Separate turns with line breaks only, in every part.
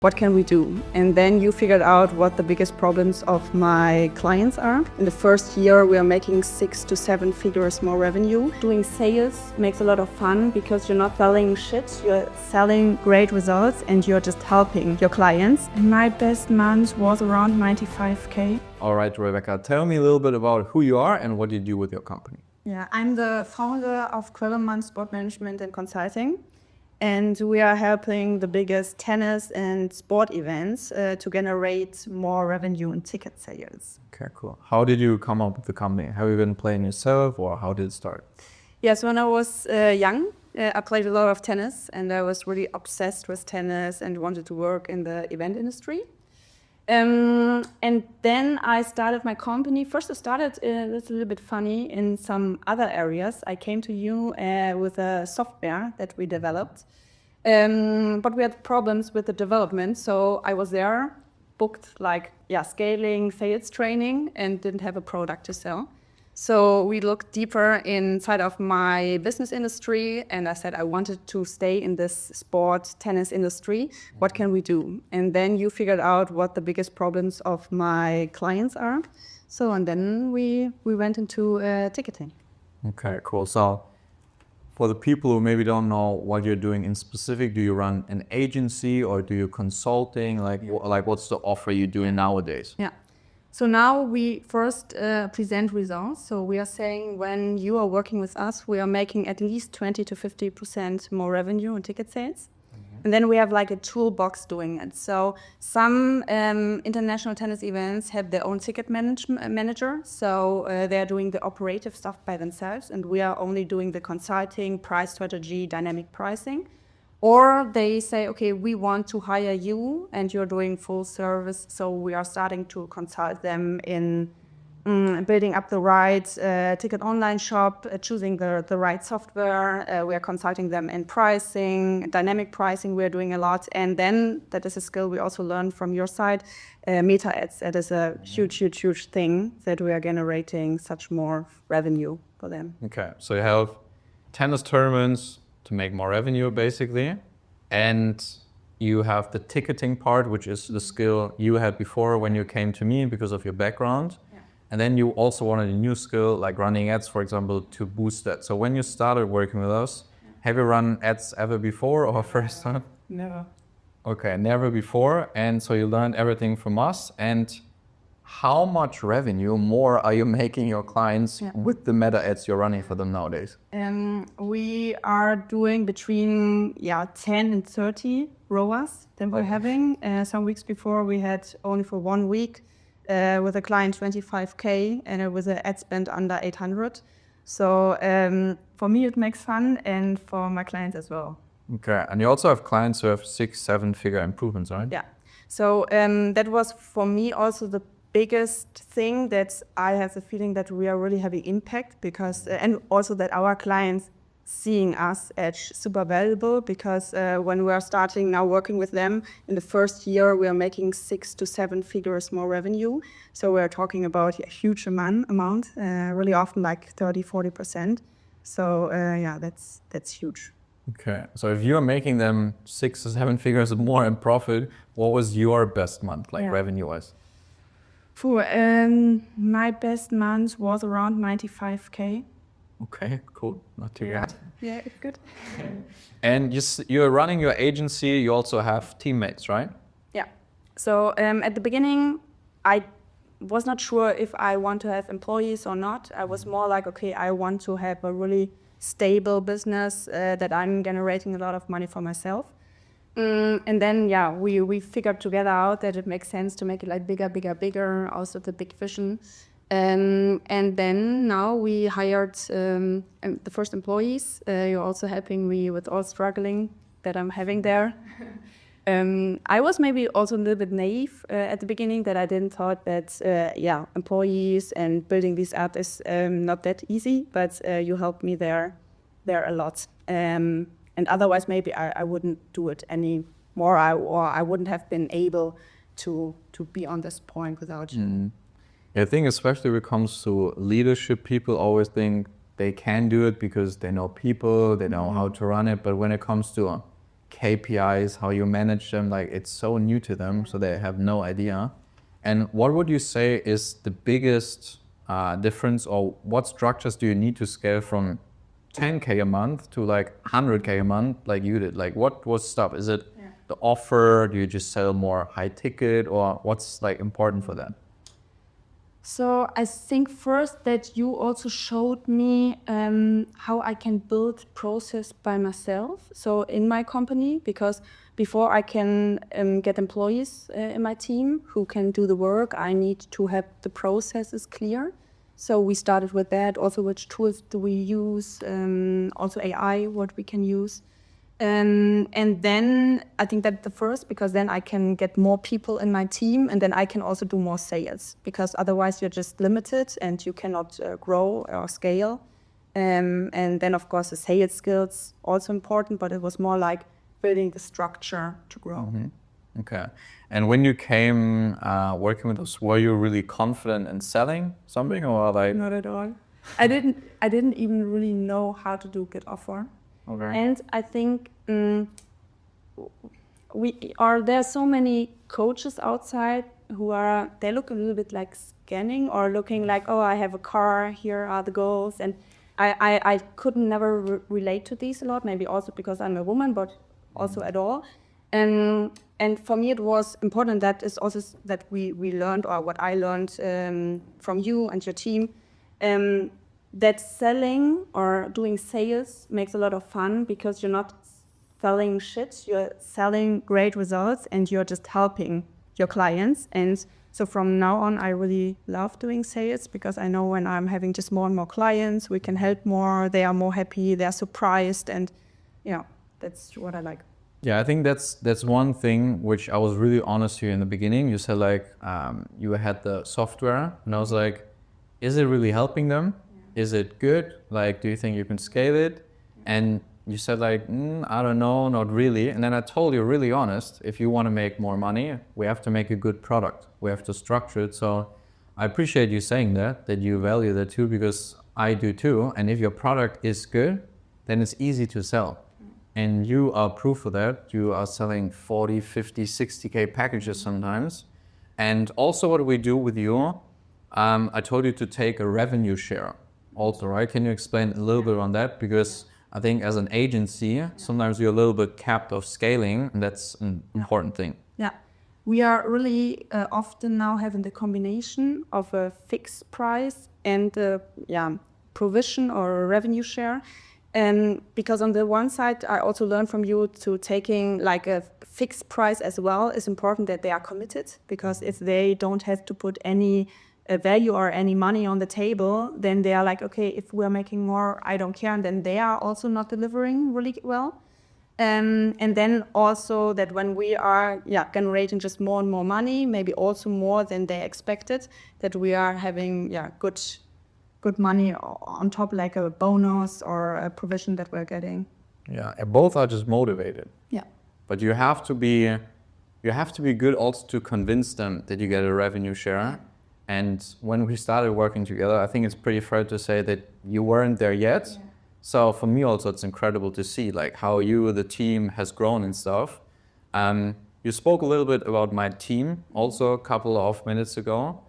What can we do? And then you figured out what the biggest problems of my clients are. In the first year, we are making 6 to 7 figures more revenue. Doing sales makes a lot of fun because you're not selling shit, you're selling great results and you're just helping your clients. And my best month was around 95K.
All right, Rebecca, tell me a little bit about who you are and what you do with your company.
Yeah, I'm the founder of Quebbemann Sport Management and Consulting. And we are helping the biggest tennis and sport events to generate more revenue and ticket sales.
Okay, cool. How did you come up with the company? Have you been playing yourself or how did it start?
Yes, when I was young, I played a lot of tennis and I was really obsessed with tennis and wanted to work in the event industry. And then I started my company. First I started, that's a little bit funny, in some other areas. I came to you with a software that we developed. But we had problems with the development. So I was there, booked scaling, sales training, and didn't have a product to sell. So we looked deeper inside of my business industry and I said I wanted to stay in this sport tennis industry. What can we do? And then you figured out what the biggest problems of my clients are. So and then we went into ticketing.
Okay, cool. So for the people who maybe don't know what you're doing in specific, do you run an agency or do you consulting? Like what's the offer you're doing nowadays?
Yeah. So now we first present results. So we are saying when you are working with us, we are making at least 20 to 50% more revenue in ticket sales. Mm-hmm. And then we have like a toolbox doing it. So some international tennis events have their own ticket manager. So they're doing the operative stuff by themselves. And we are only doing the consulting, price strategy, dynamic pricing. Or they say, okay, we want to hire you and you're doing full service. So we are starting to consult them in building up the right ticket online shop, choosing the right software. We are consulting them in pricing, dynamic pricing we're doing a lot. And then that is a skill we also learned from your side, meta ads. That is a huge thing that we are generating such more revenue for them.
Okay, so you have tennis tournaments to make more revenue basically, and you have the ticketing part, which is the skill you had before when you came to me because of your background. Yeah. And then you also wanted a new skill like running ads, for example, to boost that. So when you started working with us, have you run ads ever before or first time?
Never.
Okay, never before. And so you learned everything from us. And how much revenue more are you making your clients with the meta ads you're running for them nowadays?
We are doing between 10 and 30 ROAS that we're having. Some weeks before we had only for 1 week with a client 25K and it was an ad spend under 800. So for me it makes fun and for my clients as well.
Okay, and you also have clients who have 6-7 figure improvements, right?
Yeah, so that was for me also the biggest thing that I have the feeling that we are really having impact because, and also that our clients seeing us as super valuable because when we are starting now working with them in the first year, we are making 6 to 7 figures more revenue. So we are talking about a huge amount, really often like 30-40%. So that's huge.
Okay, so if you're making them 6 to 7 figures more in profit, what was your best month, revenue-wise?
My best month was around 95K.
Okay, cool. Not too bad.
Yeah, it's good.
And you're running your agency. You also have teammates, right?
Yeah. So at the beginning, I was not sure if I want to have employees or not. I was more like, okay, I want to have a really stable business that I'm generating a lot of money for myself. And then, we figured together out that it makes sense to make it like bigger, also the big vision. And then now we hired the first employees. You're also helping me with all struggling that I'm having there. I was maybe also a little bit naive at the beginning that I didn't thought that, employees and building these up is not that easy, but you helped me there a lot. And otherwise, maybe I wouldn't do it anymore, or I wouldn't have been able to be on this point without you.
I think especially when it comes to leadership, people always think they can do it because they know people, they know how to run it. But when it comes to KPIs, how you manage them, like it's so new to them, so they have no idea. And what would you say is the biggest difference, or what structures do you need to scale from 10K a month to like 100K a month like you did? Like what was stuff? Is it the offer? Do you just sell more high ticket, or what's like important for that?
So I think first that you also showed me how I can build process by myself. So in my company, because before I can get employees in my team who can do the work, I need to have the processes clear. So we started with that. Also, which tools do we use? Also AI, what we can use. And then I think that the first, because then I can get more people in my team, and then I can also do more sales, because otherwise you're just limited and you cannot grow or scale. And then of course the sales skills also important, but it was more like building the structure to grow.
Mm-hmm. Okay. And when you came working with us, were you really confident in selling something, or like?
Not at all. I didn't even really know how to do good offer.
Okay.
And I think there are so many coaches outside they look a little bit like scanning, or looking like, oh, I have a car, here are the goals. And I could never relate to these a lot, maybe also because I'm a woman, but also at all. And for me, it was important that is also that we learned, or what I learned from you and your team, that selling or doing sales makes a lot of fun, because you're not selling shit, you're selling great results, and you're just helping your clients. And so from now on, I really love doing sales, because I know when I'm having just more and more clients, we can help more, they are more happy, they're surprised, and that's what I like.
Yeah, I think that's one thing which I was really honest to you in the beginning. You said like you had the software, and I was like, is it really helping them? Is it good? Like, do you think you can scale it? And you said like, I don't know, not really. And then I told you really honest, if you want to make more money, we have to make a good product. We have to structure it. So I appreciate you saying that you value that too, because I do too. And if your product is good, then it's easy to sell. And you are proof of that. You are selling 40, 50, 60K packages sometimes. And also what we do with you, I told you to take a revenue share also, right? Can you explain a little bit on that? Because I think as an agency, sometimes you're a little bit capped of scaling, and that's an important thing.
Yeah, we are really often now having the combination of a fixed price and provision or a revenue share. And because on the one side, I also learned from you to taking like a fixed price as well. It's important that they are committed, because if they don't have to put any value or any money on the table, then they are like, okay, if we're making more, I don't care. And then they are also not delivering really well. And then also that when we are generating just more and more money, maybe also more than they expected, that we are having good money on top, like a bonus or a provision that we're getting.
Yeah, and both are just motivated.
Yeah.
But you have to be good also to convince them that you get a revenue share. And when we started working together, I think it's pretty fair to say that you weren't there yet. Yeah. So for me also, it's incredible to see like how the team has grown and stuff. You spoke a little bit about my team also a couple of minutes ago.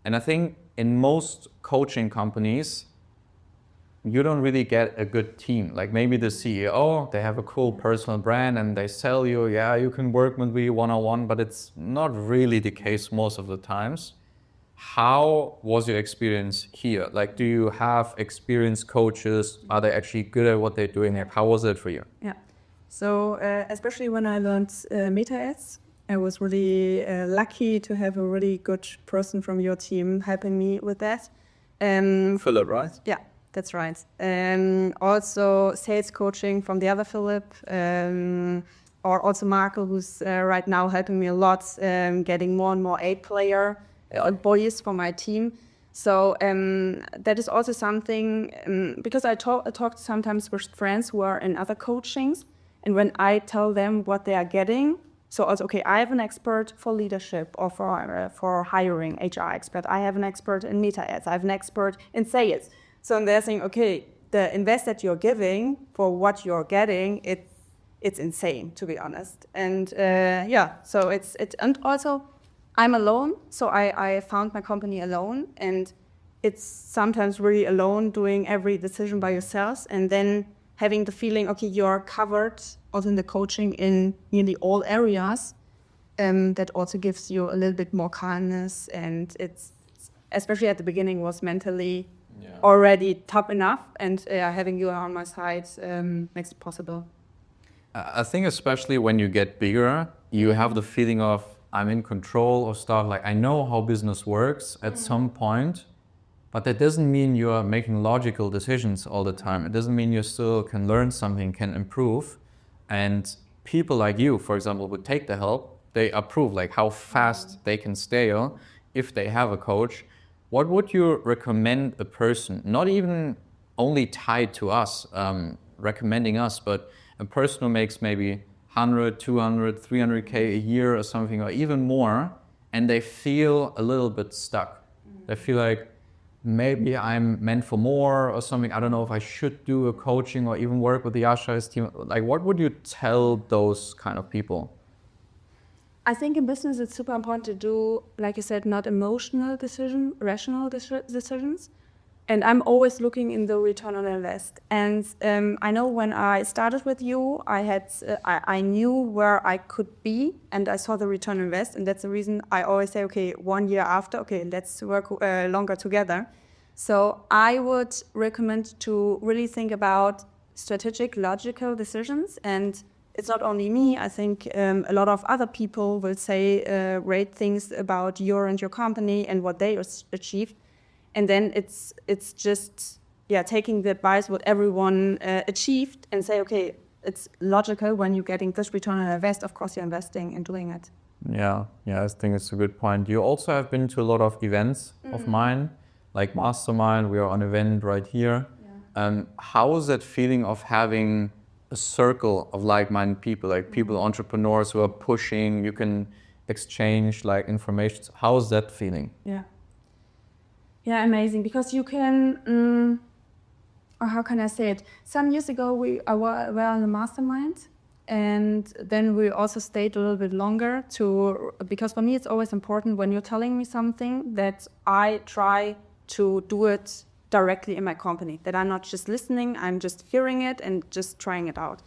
And I think in most coaching companies, you don't really get a good team. Like maybe the CEO, they have a cool personal brand and they sell you, you can work with me one-on-one, but it's not really the case most of the times. How was your experience here? Like, do you have experienced coaches? Are they actually good at what they're doing? How was it for you?
Yeah. So especially when I learned meta ads, I was really lucky to have a really good person from your team helping me with that.
Philip, right?
Yeah, that's right. Also sales coaching from the other Philip, or also Marco, who's right now helping me a lot, getting more and more 8-player boys for my team. So that is also something, because I talk sometimes with friends who are in other coachings, and when I tell them what they are getting, so also, okay, I have an expert for leadership or for hiring, HR expert. I have an expert in meta ads. I have an expert in sales. So they're saying, okay, the invest that you're giving for what you're getting, it's insane, to be honest. And so and also I'm alone, so I found my company alone, and it's sometimes really alone doing every decision by yourself, and then having the feeling, okay, you're covered also in the coaching in nearly all areas. That also gives you a little bit more calmness, and it's, especially at the beginning, was mentally already tough enough, and having you on my side makes it possible.
I think especially when you get bigger, you have the feeling of I'm in control of stuff. Like I know how business works at some point, but that doesn't mean you are making logical decisions all the time. It doesn't mean you still can learn something, can improve. And people like you, for example, would take the help. They approve like how fast they can scale if they have a coach. What would you recommend a person, not even only tied to us, recommending us, but a person who makes maybe 100, 200, 300K a year or something, or even more, and they feel a little bit stuck. They feel like maybe I'm meant for more or something. I don't know if I should do a coaching or even work with the Yasha's team. Like, what would you tell those kind of people?
I think in business it's super important to do, like you said, not emotional decisions, rational decisions. And I'm always looking in the return on invest. And I know when I started with you, I knew where I could be, and I saw the return on invest. And that's the reason I always say, okay, 1 year after, okay, let's work longer together. So I would recommend to really think about strategic, logical decisions. And it's not only me. I think a lot of other people will say great things about you and your company and what they achieved. And then it's just taking the advice what everyone achieved and say, okay, it's logical when you're getting this return on invest. Of course, you're investing in doing it.
Yeah, I think it's a good point. You also have been to a lot of events of mine, like Mastermind. We are on an event right here. Yeah. How is that feeling of having a circle of like-minded people, like people, entrepreneurs who are pushing? You can exchange like information. How is that feeling?
Yeah, amazing, because you can, or how can I say it? Some years ago, we were on the Mastermind, and then we also stayed a little bit longer because for me, it's always important when you're telling me something that I try to do it directly in my company, that I'm not just listening, I'm just hearing it and just trying it out.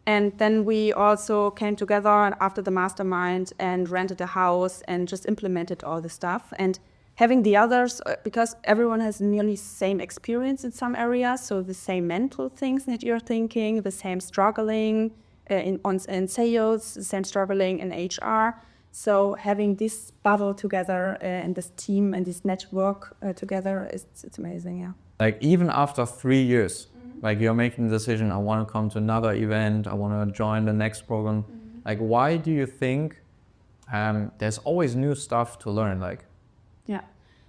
And then we also came together after the Mastermind and rented a house and just implemented all the stuff. And having the others, because everyone has nearly same experience in some areas, so the same mental things that you're thinking, the same struggling in sales, the same struggling in HR. So having this bubble together and this team and this network together, it's amazing, yeah.
Like even after 3 years, like you're making the decision, I want to come to another event, I want to join the next program. Like, why do you think there's always new stuff to learn? Like,
yeah.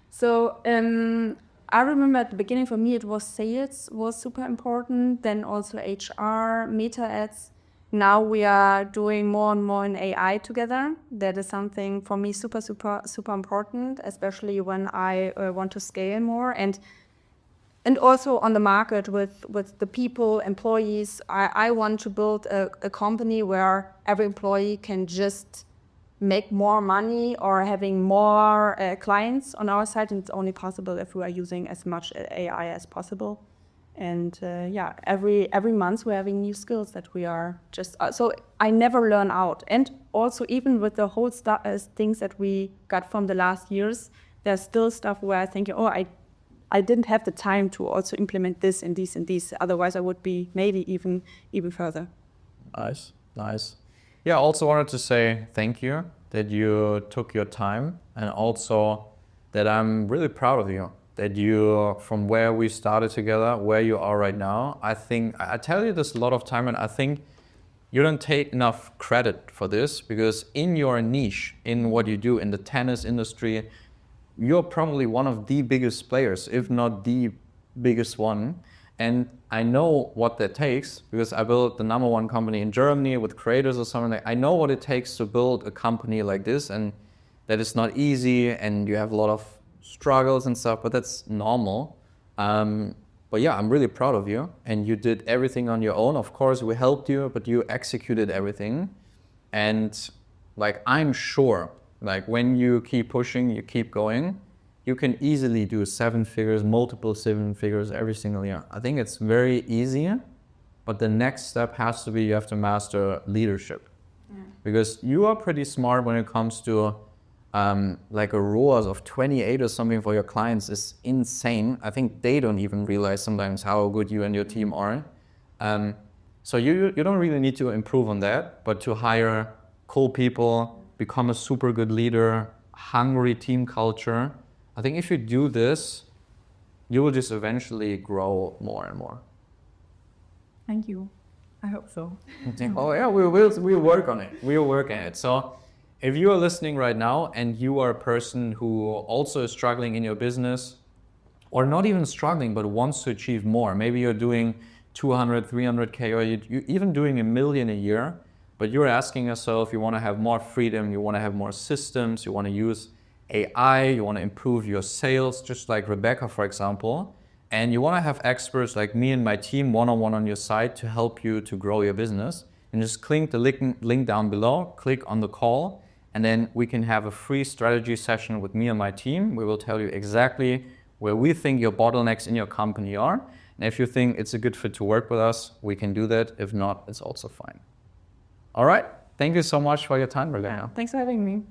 So I remember at the beginning for me it was sales was super important, then also HR, meta ads. Now we are doing more and more in AI together. That is something for me super important, especially when I want to scale more. And also on the market with the people, employees, I want to build a company where every employee can just make more money or having more clients on our side, and it's only possible if we are using as much AI as possible. And every month we're having new skills that we are just so I never learn out. And also even with the whole things that we got from the last years, there's still stuff where I think, I didn't have the time to also implement this and these and these. Otherwise, I would be maybe even further.
Nice. Yeah, I also wanted to say thank you that you took your time, and also that I'm really proud of you, that you, from where we started together, where you are right now. I think, I tell you this a lot of time, and I think you don't take enough credit for this, because in your niche, in what you do in the tennis industry, you're probably one of the biggest players, if not the biggest one. And I know what that takes, because I built the #1 company in Germany with creators or something. I know what it takes to build a company like this, and that it's not easy, and you have a lot of struggles and stuff, but that's normal. But But yeah, I'm really proud of you. And you did everything on your own. Of course, we helped you, but you executed everything. And like, I'm sure, like when you keep pushing, you keep going, you can easily do 7 figures, multiple 7 figures every single year. I think it's very easy, but the next step has to be you have to master leadership. Because you are pretty smart when it comes to like a ROAS of 28 or something for your clients is insane. I think they don't even realize sometimes how good you and your team are. So you don't really need to improve on that, but to hire cool people, become a super good leader, hungry team culture. I think if you do this, you will just eventually grow more and more.
Thank you. I hope so.
Oh yeah, we'll work on it. We'll work on it. So if you are listening right now and you are a person who also is struggling in your business, or not even struggling, but wants to achieve more, maybe you're doing 200, 300K, or you're even doing $1 million a year, but you're asking yourself, you want to have more freedom, you want to have more systems, you want to use AI, you want to improve your sales, just like Rebecca, for example, and you want to have experts like me and my team one-on-one on your side to help you to grow your business, and just click the link down below, click on the call, and then we can have a free strategy session with me and my team. We will tell you exactly where we think your bottlenecks in your company are. And if you think it's a good fit to work with us, we can do that. If not, it's also fine. All right. Thank you so much for your time, Rebecca.
Thanks for having me.